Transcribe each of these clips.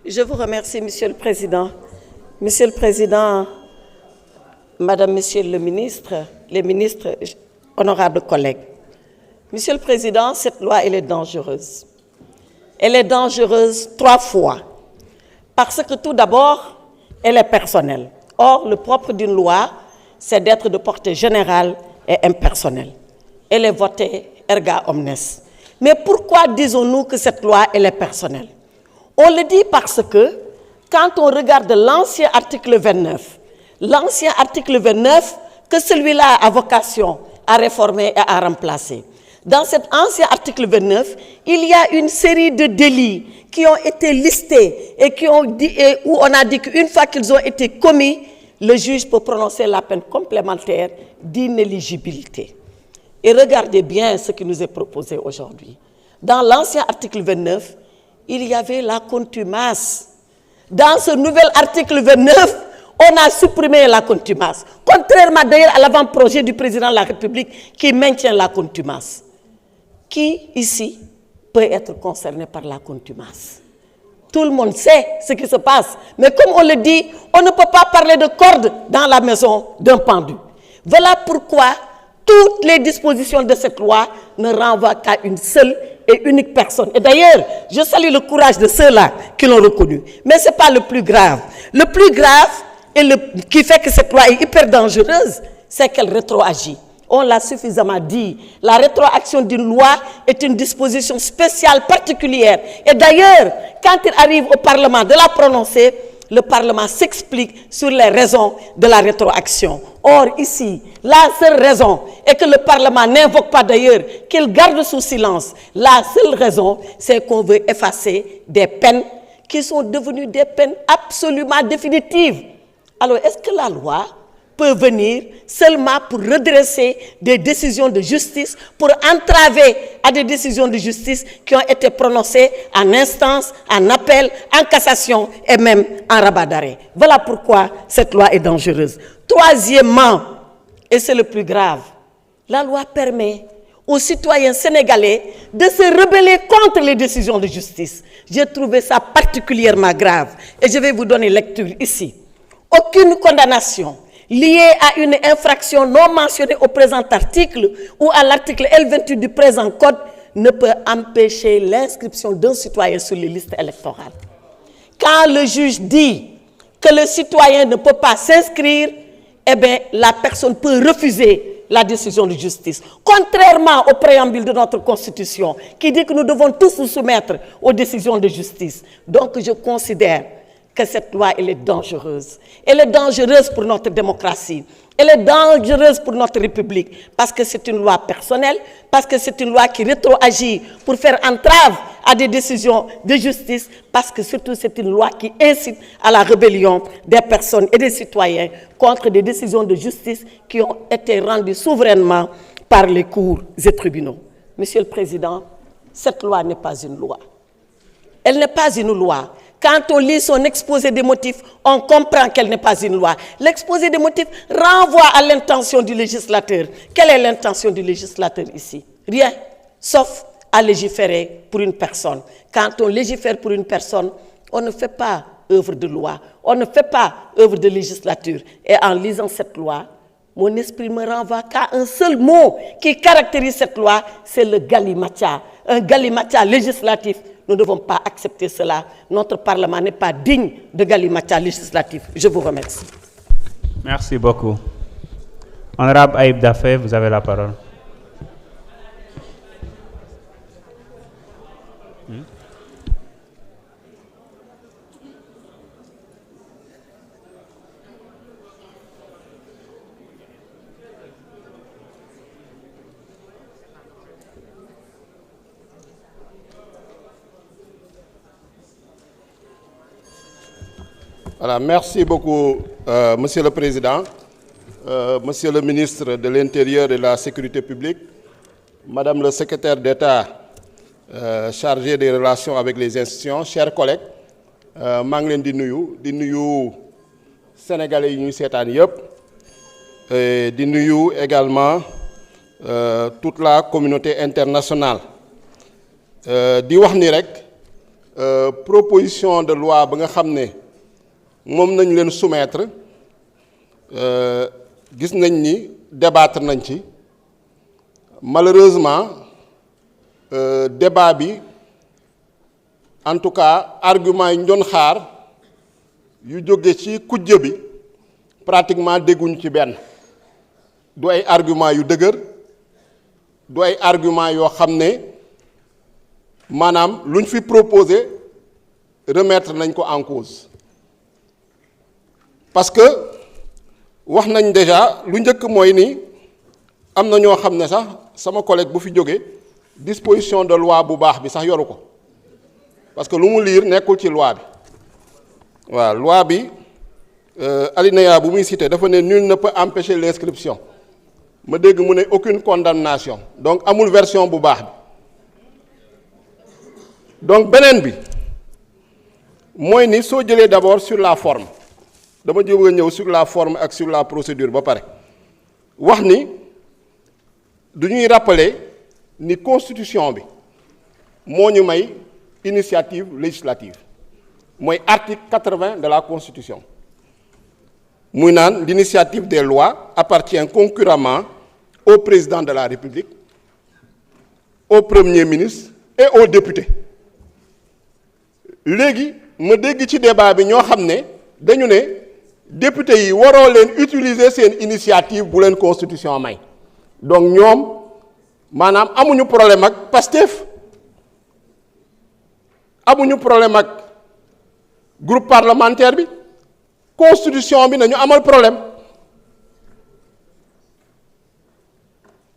Je vous remercie, Monsieur le Président. Monsieur le Président, Madame, Monsieur le Ministre, les ministres, honorables collègues. Monsieur le Président, cette loi, elle est dangereuse. Elle est dangereuse 3 fois. Parce que tout d'abord, elle est personnelle. Or, le propre d'une loi, c'est d'être de portée générale et impersonnelle. Elle est votée erga omnes. Mais pourquoi disons-nous que cette loi, elle est personnelle? On le dit parce que, quand on regarde l'ancien article 29, que celui-là a vocation à réformer et à remplacer. Dans cet ancien article 29, il y a une série de délits qui ont été listés et où on a dit qu'une fois qu'ils ont été commis, le juge peut prononcer la peine complémentaire d'inéligibilité. Et regardez bien ce qui nous est proposé aujourd'hui. Dans l'ancien article 29, il y avait la contumace. Dans ce nouvel article 29, on a supprimé la contumace. Contrairement d'ailleurs à l'avant-projet du président de la République qui maintient la contumace. Qui, ici, peut être concerné par la contumace? Tout le monde sait ce qui se passe. Mais comme on le dit, on ne peut pas parler de corde dans la maison d'un pendu. Voilà pourquoi toutes les dispositions de cette loi ne renvoient qu'à une seule et unique personne. Et d'ailleurs, je salue le courage de ceux-là qui l'ont reconnu. Mais ce n'est pas le plus grave. Le plus grave, et qui fait que cette loi est hyper dangereuse, c'est qu'elle rétroagit. On l'a suffisamment dit. La rétroaction d'une loi est une disposition spéciale, particulière. Et d'ailleurs, quand il arrive au Parlement de la prononcer, le Parlement s'explique sur les raisons de la rétroaction. Or, ici, la seule raison est que le Parlement n'invoque pas d'ailleurs, qu'il garde sous silence. La seule raison, c'est qu'on veut effacer des peines qui sont devenues des peines absolument définitives. Alors, est-ce que la loi peut venir seulement pour redresser des décisions de justice, pour entraver à des décisions de justice qui ont été prononcées en instance, en appel, en cassation et même en rabat d'arrêt? Voilà pourquoi cette loi est dangereuse. Troisièmement, et c'est le plus grave, la loi permet aux citoyens sénégalais de se rebeller contre les décisions de justice. J'ai trouvé ça particulièrement grave et je vais vous donner lecture ici. Aucune condamnation liée à une infraction non mentionnée au présent article ou à l'article L28 du présent code ne peut empêcher l'inscription d'un citoyen sur les listes électorales. Quand le juge dit que le citoyen ne peut pas s'inscrire, eh bien, la personne peut refuser la décision de justice. Contrairement au préambule de notre Constitution, qui dit que nous devons tous nous soumettre aux décisions de justice. Donc, je considère que cette loi, elle est dangereuse. Elle est dangereuse pour notre démocratie. Elle est dangereuse pour notre République parce que c'est une loi personnelle, parce que c'est une loi qui rétroagit pour faire entrave à des décisions de justice, parce que surtout c'est une loi qui incite à la rébellion des personnes et des citoyens contre des décisions de justice qui ont été rendues souverainement par les cours et tribunaux. Monsieur le Président, cette loi n'est pas une loi. Elle n'est pas une loi. Quand on lit son exposé des motifs, on comprend qu'elle n'est pas une loi. L'exposé des motifs renvoie à l'intention du législateur. Quelle est l'intention du législateur ici? Rien, sauf à légiférer pour une personne. Quand on légifère pour une personne, on ne fait pas œuvre de loi, on ne fait pas œuvre de législature. Et en lisant cette loi, mon esprit me renvoie qu'à un seul mot qui caractérise cette loi, c'est le galimatia. Un galimatia législatif. Nous ne devons pas accepter cela. Notre Parlement n'est pas digne de galimatia législatif. Je vous remercie. Merci beaucoup. Honorable Aïb Dafé, vous avez la parole. Voilà, merci beaucoup, Monsieur le Président, Monsieur le ministre de l'Intérieur et de la Sécurité publique, Madame le secrétaire d'État chargé des relations avec les institutions, chers collègues, maa ngi leen di nuyu sénégalais yi ñuy seetaan yëpp, di nuyu également toute la communauté internationale. Di wax ni rek proposition de loi ba nga xam ne moom nañ leen soumettre gis nañ ni débattre nañ ci malheureusement débat bi en tout cas argument yi ñu doon xaar yu jóge ci kujje bi pratiquement dégguñu ci benn du ay argument yu dëgër du ay argument yoo xam ne maanaam luñ fi proposé remettre nañ ko en cause parce que wax nañ déjà lu njëkk mooy ni am na ñoo xam ne sax sama collègue bu fi jógee disposition de loi bu baax bi sax yoru ko parce que lu mu lire nekkul ci loi bi waaw loi bi alinéa bu muy cité dafa ne nul ne peut empêcher l'inscription ma dégg mu ne aucune condamnation donc amul version bu baax bi donc beneen bi mooy ni soo jëlee d'abord sur la forme dama jóg a ñëw sur la forme ak sur la procédure ba pare wax ni du ñuy rappeler ni constitution bi moo ñu may initiative législative mooy article 80 de la constitution muy naan l'initiative des lois appartient concurremment au président de la République au premier ministre et aux députés léegi ma dégg ci débat bi ñoo xam ne dañu ne député yi waroo leen utiliser seen initiative bu leen constitution may donc ñoom maanaam amuñu problème ak Pastef amuñu problème ak groupe parlementaire bi constitution bi nañu amal problème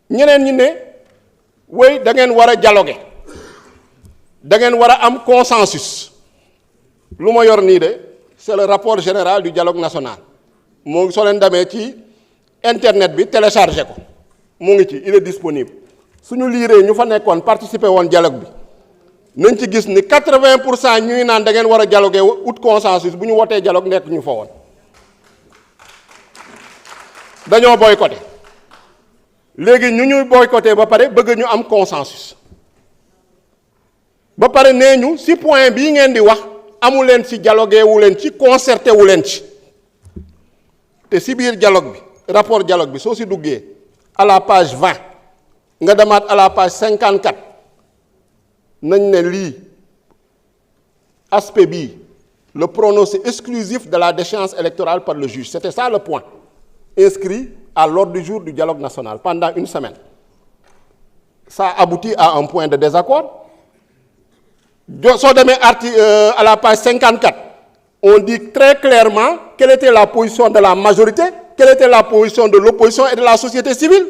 ñeneen ñi ne way da ngeen war a dialoguer da ngeen war a am consensus lu ma yor nii de c'est le rapport général du dialogue national moo ngi soo leen demee ci internet bi téléchargé ko mu ngi ci il est disponible suñu liiree ñu fa nekkoon participer woon dialogue bi nañ ci gis ni 80% ñuy naan da ngeen war a dialoguer ut consensus bu ñu wotee dialogue nekk ñu fa woon dañoo boycotté léegi ñu ñuy boycotté ba pare bëgg ñu am consensus ba pare nee ñu ci point bii ngeen di wax amu leen ci dialogué wu leen ci concerté wu leen ci te ci biir dialogue bi rapport dialogue bi soo ci duggee à la page 20 nga demaat à la page 54 nañ ne lii aspect bii le prononcé exclusif de la déchéance électorale par le juge c'était ça le point inscrit à l'ordre du jour du dialogue national pendant une semaine ça aboutit à un point de désaccord soo demee à la page 54 on dit très clairement quelle était la position de la majorité quelle était la position de l'opposition et de la société civile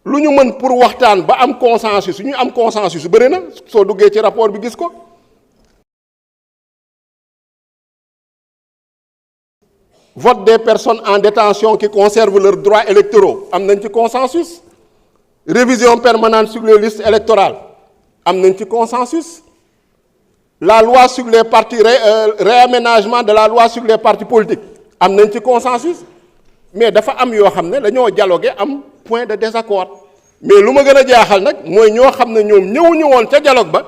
lu ñu mën pour waxtaan ba am consensus su ñu am consensus bëri na soo duggee ci rapport bi gis ko vote des personnes en détention qui conservent leurs droits électoraux am nañ ci consensus révision permanente sur les listes électorales am nañ ci consensus la loi sur les partis réaménagement de la loi sur les partis politiques am nañ ci consensus mais dafa am yoo xam ne dañoo dialoguer am point de désaccord mais lu ma gën a jaaxal nag mooy ñoo xam ne ñoom ñëwuñu woon ca dialogue ba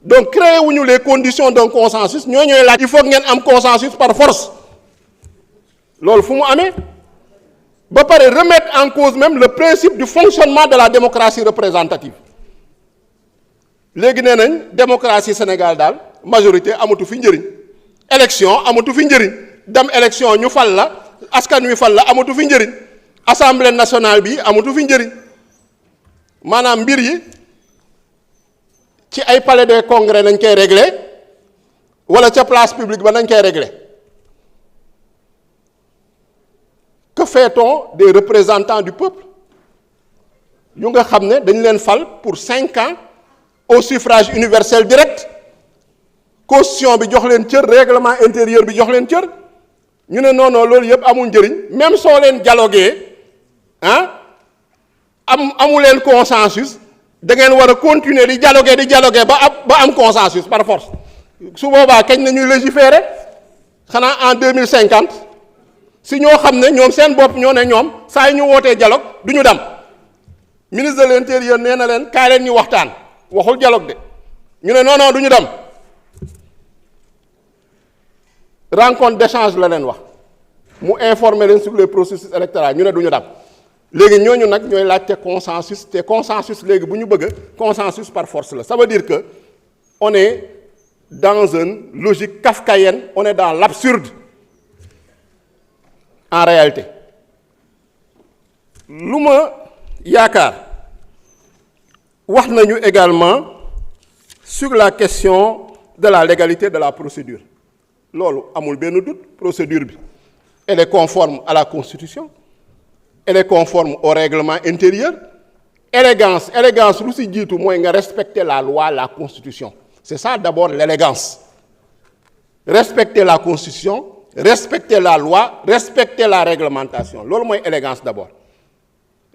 donc créé wuñu les conditions d'un consensus ñooy laaj il faut que ngeen am consensus par force loolu fu mu amee ba pare remettre en cause même le principe du fonctionnement de la démocratie représentative léegi nee nañ démocratie Sénégal daal majorité amatu fi njëriñ élection amatu fi njëriñ dem élection ñu fal la askan wi fal la amatu fi njëriñ assemblée nationale bi amatu fi njëriñ maanaam mbir yi ci ay palais des congrès nañ koy régler wala ca place publique ba nañ koy régler que fait-on des représentants du peuple yu nga xam ne dañ leen fal pour 5 ans au suffrage universel direct constitution bi jox leen cër règlement intérieur bi jox leen cër ñu ne non non loolu yëpp amul njëriñ même soo leen dialogué amu leen consensus da ngeen war a continuer di dialoguer ba am consensus par force su boobaa kañ na ñuy légiférer xanaa en 2050 si ñoo xam ne ñoom seen bopp ñoo ne ñoom saa yi ñu wootee dialogue du ñu dem ministre de l'intérieur nee na leen kaay leen ñu waxtaan waxul dialogue de ñu ne non non du ñu dem rencontre d'échange la leen wax mu informer leen sur les processus électoraux ñu ne du ñu dem léegi ñooñu nag ñooy laajte consensus te consensus léegi bu ñu bëgg consensus par force la ça veut dire que on est dans une logique kafkaïenne on est dans l'absurde en réalité lu ma yaakaar wax nañu également sur la question de la légalité de la procédure loolu amul benn doute procédure bi elle est conforme à la Constitution elle est conforme au règlement intérieur élégance lu si jiitu mooy nga respecter la loi la Constitution c'est ça d'abord l'élégance respecter la Constitution respecter la loi respecter la réglementation loolu mooy élégance d'abord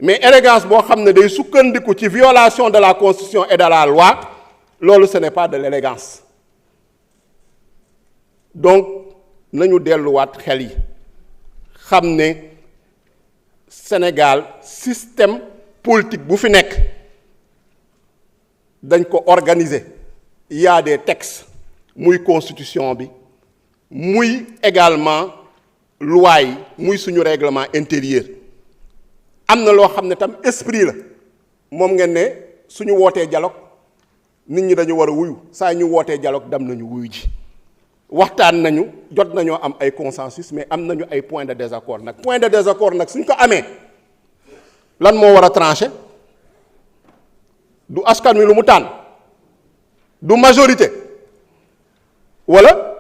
mais élégance boo xam ne day sukkandiku ci violation de la Constitution et de la loi loolu ce n'est pas de l'élégance donc nañu delluwaat xel yi xam ne Sénégal système politique bu fi nekk dañ ko organiser il y a des textes muy constitution bi muy également loi yi muy suñu règlement intérieur am na loo xam ne tam esprit la moom ngeen ne suñu wootee dialogue nit ñi dañu war a wuyu saa ñu wootee dialogue dem nañu wuyu ji waxtaan nañu jot nañoo am ay consensus mais am nañu ay points de désaccord nag point de désaccord nag suñ ko amee lan moo war a trancher du askan wi lu mu tànn du majorité voilà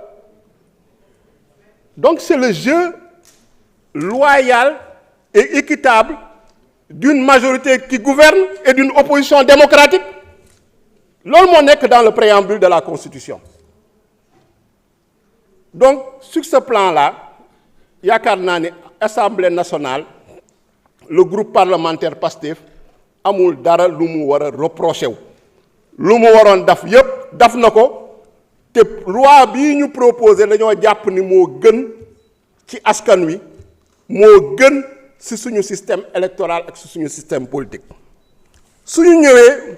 donc c'est le jeu loyal et équitable d'une majorité qui gouverne et d'une opposition démocratique loolu moo nekk dans le préambule de la Constitution donc sur ce plan-là yaakaar naa ne Assemblée nationale le groupe parlementaire PASTEF amul dara lu mu war a reprocher wu lu mu waroon daf yépp daf na ko te loi bii ñu proposé dañoo jàpp ni moo gën ci askan wi moo gën ci suñu système électoral ak ci suñu système politique suñu ñëwee